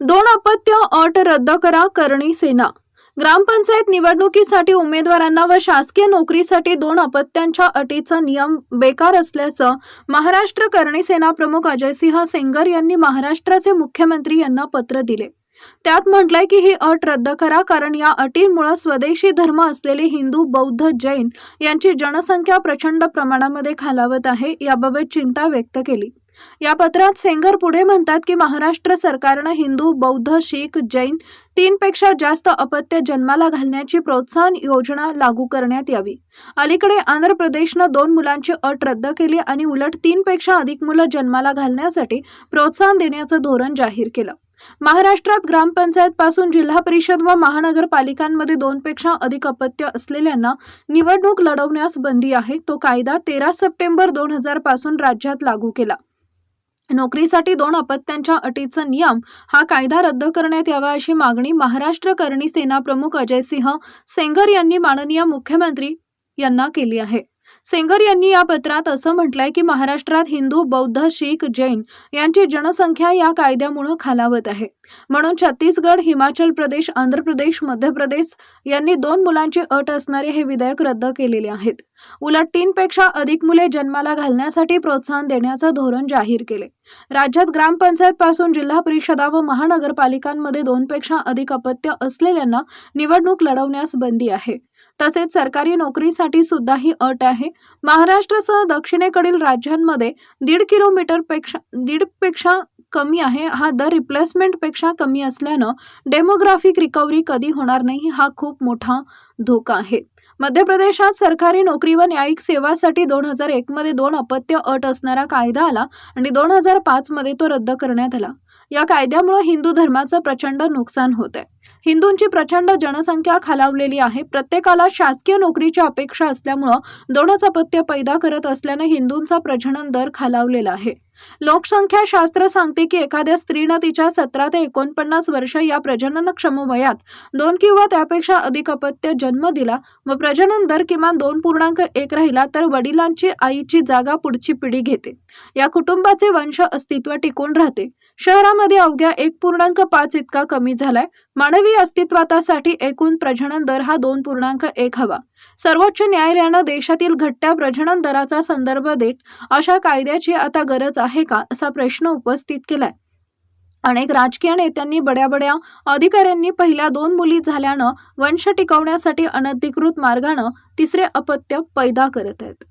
दोन अपत्य अट रद्द करा, करणी सेना। ग्रामपंचायत निवडणुकीसाठी उमेदवारांना व शासकीय नोकरीसाठी दोन अपत्यांच्या अटीचा नियम बेकार असल्याचं महाराष्ट्र करणी सेना प्रमुख अजयसिंह सेंगर यांनी महाराष्ट्राचे मुख्यमंत्री यांना पत्र दिले। त्यात म्हटलंय की ही अट रद्द करा, कारण या अटींमुळे स्वदेशी धर्म असलेले हिंदू, बौद्ध, जैन यांची जनसंख्या प्रचंड प्रमाणामध्ये खालावत आहे। याबाबत चिंता व्यक्त केली। या पत्रात सेंगर पुढे म्हणतात की महाराष्ट्र सरकारने हिंदू, बौद्ध, शीख, जैन 3 पेक्षा जास्त अपत्य जन्माला घालण्याची प्रोत्साहन योजना लागू करण्यात यावी। अलीकडे आंध्र प्रदेशने 2 मुलांची अट रद्द केली आणि उलट 3 पेक्षा अधिक मुलं जन्माला घालण्यासाठी प्रोत्साहन देण्याचं धोरण जाहीर केलं। महाराष्ट्रात ग्रामपंचायत पासून जिल्हा परिषद व महानगरपालिकांमध्ये 2 पेक्षा अधिक अपत्य असलेल्यांना निवडणूक लढवण्यास बंदी आहे। तो कायदा 13 सप्टेंबर 2000 पासून राज्यात लागू केला। नोकरीसाठी 2 अपत्यांच्या अटीचा नियम हा कायदा रद्द करण्यात यावा अशी मागणी महाराष्ट्र करणी सेना प्रमुख अजयसिंह सेंगर यांनी माननीय मुख्यमंत्री यांना केली आहे। सेंगर यांनी या पत्रात असं म्हटलंय की महाराष्ट्रात हिंदू, बौद्ध, शीख, जैन यांची जनसंख्या या कायद्यामुळे खालावत आहे। म्हणून छत्तीसगड, हिमाचल प्रदेश, आंध्र प्रदेश, मध्य प्रदेश यांनी 2 मुलांची अट असणारे हे विधेयक रद्द केलेले आहेत। उलट 3 पेक्षा अधिक मुले जन्माला घालण्यासाठी प्रोत्साहन देण्याचं धोरण जाहीर केले। राज्यात ग्रामपंचायत पासून जिल्हा परिषदा व महानगरपालिकांमध्ये 2 पेक्षा अधिक अपत्य असलेल्यांना निवडणूक लढवण्यास बंदी आहे। तसेच सरकारी नोकरीसाठी सुद्धा ही अट आहे। महाराष्ट्रासह दक्षिणेकडील राज्यांमध्ये 1.5 पेक्षा कमी आहे। हा दर रिप्लेसमेंट पेक्षा कमी असल्यानं डेमोग्राफिक रिकव्हरी कधी होणार नाही, हा खूप मोठा धोका आहे। मध्य प्रदेशात सरकारी नोकरी व न्यायिक सेवासाठी 2001 मध्ये 2 अपत्य अट असणारा कायदा आला आणि 2005 मध्ये तो रद्द करण्यात आला। या कायद्यामुळे हिंदू धर्माचं प्रचंड नुकसान होत आहे। हिंदूंची प्रचंड जनसंख्या खालावलेली आहे। प्रत्येकाला शासकीय नोकरीची अपेक्षा असल्यामुळे 2च अपत्य पैदा करत असल्याने हिंदूंचा प्रजनन दर खालावलेला आहे। लोकसंख्या शास्त्र सांगते की एखाद्या स्त्रीने तिच्या 17 ते 49 वर्ष या प्रजननक्षम वयात 2 किंवा त्यापेक्षा अधिक अपत्य जन्म दिला व प्रजनन दर किमान 2.1 राहिला तर वडिलांची आईची जागा पुढची पिढी घेते। या कुटुंबाचे वंश अस्तित्व टिकून राहते। शहरामध्ये अवघ्या 1.5 इतका कमी झालाय। मानवी अस्तित्वासाठी एकूण प्रजनन दर हा 2.1 हवा। सर्वोच्च न्यायालयाने देशातील घटत्या प्रजनन दराचा संदर्भ देत अशा कायद्याची आता गरज आहे का असा प्रश्न उपस्थित केलाय। अनेक राजकीय नेत्यांनी, बड्या अधिकाऱ्यांनी पहिल्या 2 मुली झाल्यानं वंश टिकवण्यासाठी अनधिकृत मार्गाने 3रे अपत्य पैदा करत आहेत।